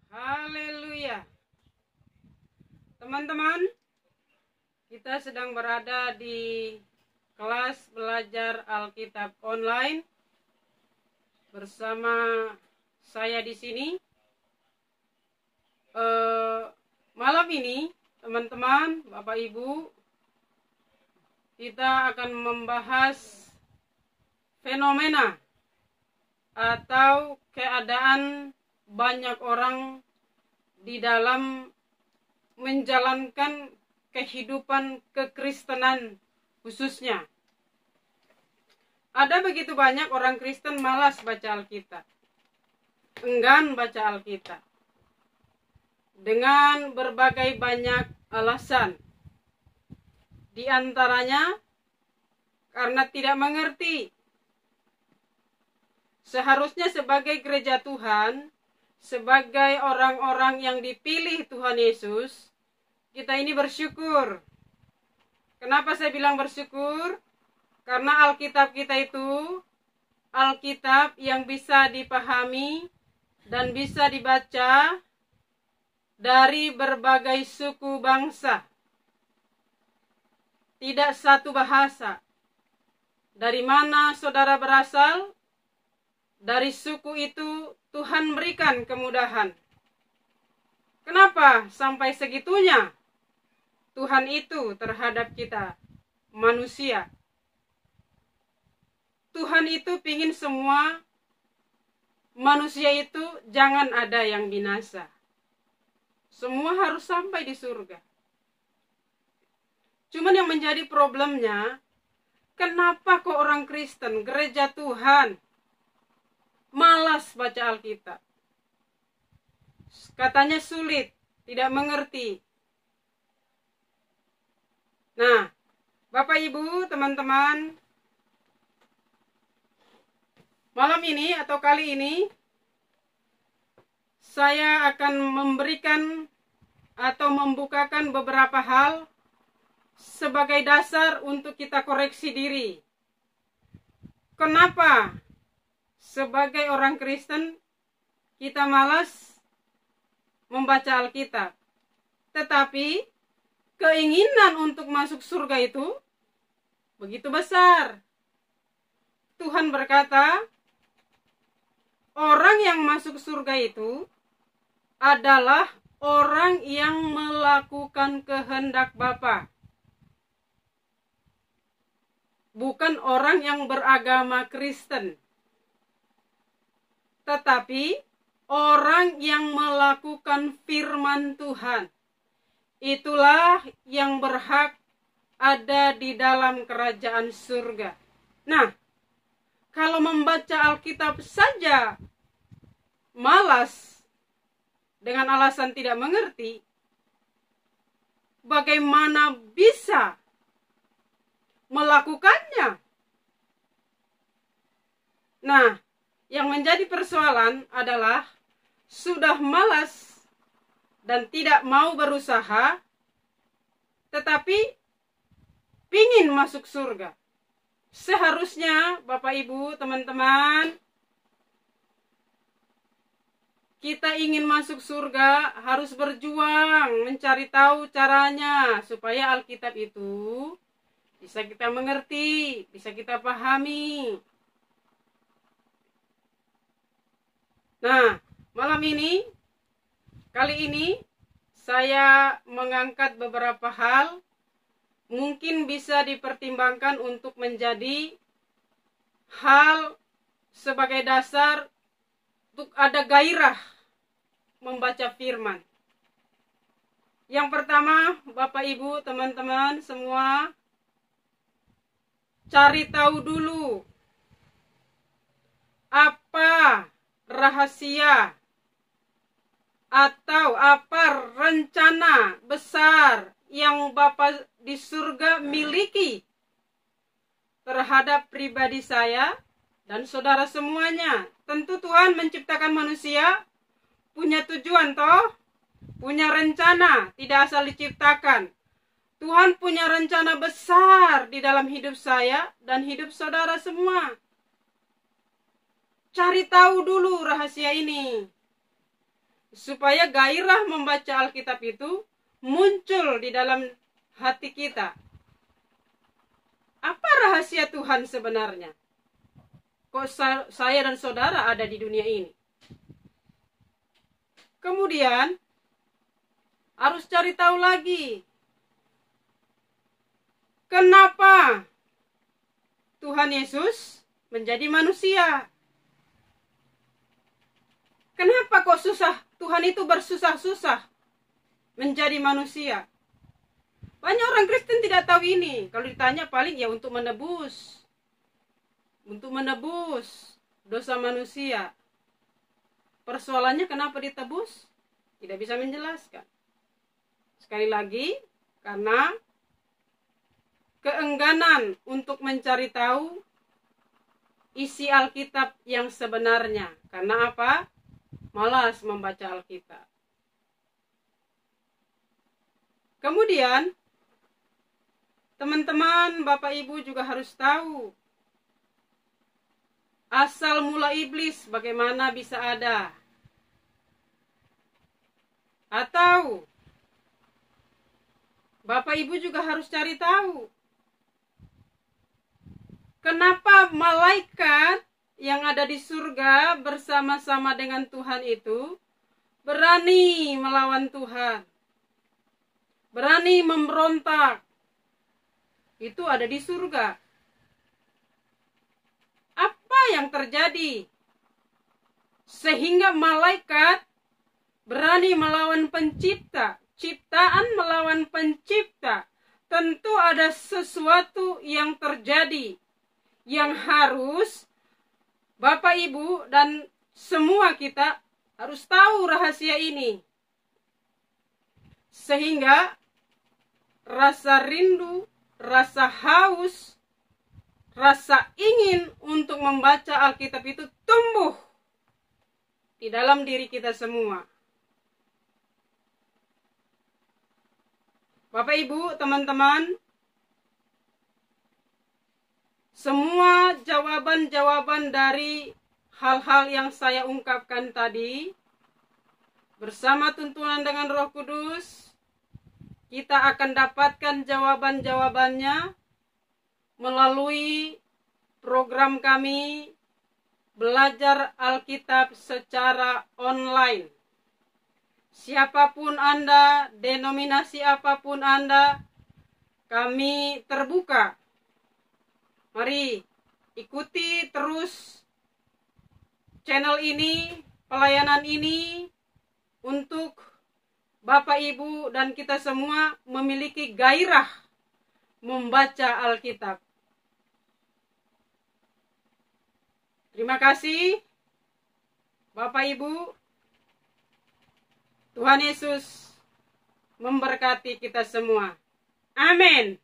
Haleluya. Teman-teman, kita sedang berada di kelas belajar Alkitab online bersama saya di sini. Malam ini, teman-teman, Bapak Ibu, kita akan membahas fenomena atau keadaan banyak orang di dalam menjalankan kehidupan kekristenan khususnya. Ada begitu banyak orang Kristen malas baca Alkitab, enggan baca Alkitab, dengan berbagai banyak alasan. Di antaranya karena tidak mengerti. Seharusnya sebagai gereja Tuhan, sebagai orang-orang yang dipilih Tuhan Yesus, kita ini bersyukur. Kenapa saya bilang bersyukur? Karena Alkitab kita itu Alkitab yang bisa dipahami dan bisa dibaca dari berbagai suku bangsa. Tidak satu bahasa. Dari mana saudara berasal? Dari suku itu Tuhan berikan kemudahan. Kenapa sampai segitunya Tuhan itu terhadap kita manusia? Tuhan itu pingin semua manusia itu jangan ada yang binasa. Semua harus sampai di surga. Cuman yang menjadi problemnya, kenapa kok orang Kristen, gereja Tuhan, malas baca Alkitab? Katanya sulit, tidak mengerti. Nah, Bapak Ibu, teman-teman, malam ini atau kali ini saya akan memberikan atau membukakan beberapa hal sebagai dasar untuk kita koreksi diri. Kenapa sebagai orang Kristen kita malas membaca Alkitab? Tetapi keinginan untuk masuk surga itu begitu besar. Tuhan berkata, orang yang masuk surga itu adalah orang yang melakukan kehendak Bapa. Bukan orang yang beragama Kristen, tetapi orang yang melakukan firman Tuhan. Itulah yang berhak ada di dalam kerajaan surga. Nah, kalau membaca Alkitab saja malas dengan alasan tidak mengerti, bagaimana bisa melakukannya? Nah, yang menjadi persoalan adalah sudah malas dan tidak mau berusaha, tetapi pingin masuk surga. Seharusnya Bapak Ibu, teman-teman, kita ingin masuk surga harus berjuang mencari tahu caranya supaya Alkitab itu bisa kita mengerti, bisa kita pahami. Nah, malam ini, kali ini saya mengangkat beberapa hal mungkin bisa dipertimbangkan untuk menjadi hal sebagai dasar untuk ada gairah membaca firman. Yang pertama, Bapak Ibu, teman-teman semua, cari tahu dulu apa rahasia atau apa rencana besar yang Bapa di surga miliki terhadap pribadi saya dan saudara semuanya. Tentu Tuhan menciptakan manusia punya tujuan toh, punya rencana, tidak asal diciptakan. Tuhan punya rencana besar di dalam hidup saya dan hidup saudara semua. Cari tahu dulu rahasia ini. supaya gairah membaca Alkitab itu muncul di dalam hati kita. Apa rahasia Tuhan sebenarnya? Kok saya dan saudara ada di dunia ini? Kemudian harus cari tahu lagi, kenapa Tuhan Yesus menjadi manusia? Kenapa kok susah? Tuhan itu bersusah-susah menjadi manusia. Banyak orang Kristen tidak tahu ini. Kalau ditanya paling ya untuk menebus. Untuk menebus dosa manusia. Persoalannya kenapa ditebus? Tidak bisa menjelaskan. Sekali lagi, karena keengganan untuk mencari tahu isi Alkitab yang sebenarnya. Karena apa? Malas membaca Alkitab. Kemudian, teman-teman, Bapak Ibu juga harus tahu asal mula iblis bagaimana bisa ada. Atau Bapak Ibu juga harus cari tahu kenapa malaikat yang ada di surga bersama-sama dengan Tuhan itu berani melawan Tuhan. Berani memberontak. Itu ada di surga. Apa yang terjadi sehingga malaikat berani melawan pencipta? Ciptaan melawan pencipta. Tentu ada sesuatu yang terjadi yang harus Bapak Ibu dan semua kita harus tahu rahasia ini. Sehingga rasa rindu, rasa haus, rasa ingin untuk membaca Alkitab itu tumbuh di dalam diri kita semua. Bapak Ibu, teman-teman, semua jawaban-jawaban dari hal-hal yang saya ungkapkan tadi, bersama tuntunan dengan Roh Kudus, kita akan dapatkan jawaban-jawabannya melalui program kami belajar Alkitab secara online. Siapapun Anda, denominasi apapun Anda, kami terbuka. Mari ikuti terus channel ini, pelayanan ini, untuk Bapak Ibu dan kita semua memiliki gairah membaca Alkitab. Terima kasih Bapak Ibu. Tuhan Yesus memberkati kita semua. Amin.